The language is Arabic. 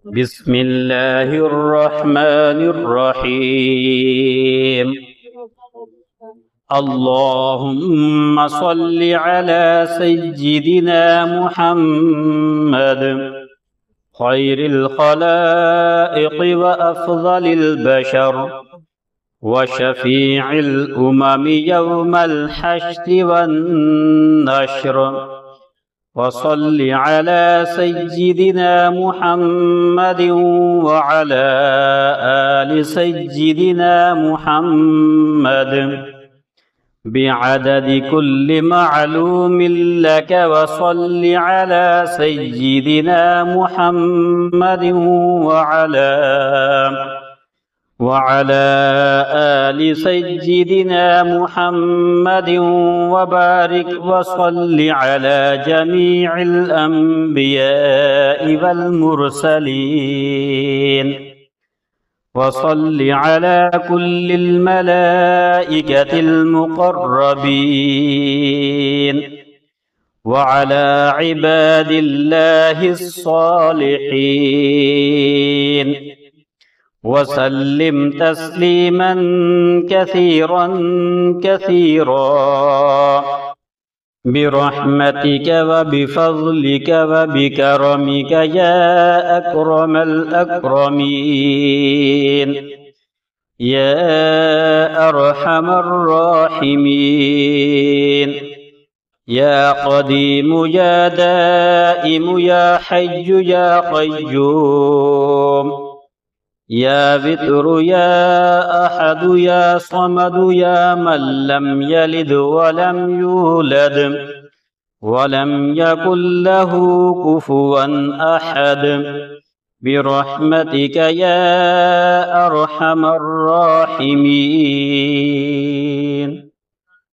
بسم الله الرحمن الرحيم اللهم صل على سيدنا محمد خير الخلائق وأفضل البشر وشفيع الأمم يوم الحشر والنشر وصل على سيدنا محمد وعلى آل سيدنا محمد بعدد كل معلوم لك وصل على سيدنا محمد وعلى آل سيدنا محمد وبارك وصل على جميع الأنبياء والمرسلين وصل على كل الملائكة المقربين وعلى عباد الله الصالحين وسلم تسليما كثيرا كثيرا برحمتك وبفضلك وبكرمك يا أكرم الأكرمين يا أرحم الراحمين يا قديم يا دائم يا حي يا قيوم يا ذكر يا أحد يا صمد يا من لم يلد ولم يولد ولم يكن له كفوا أحد برحمتك يا أرحم الراحمين.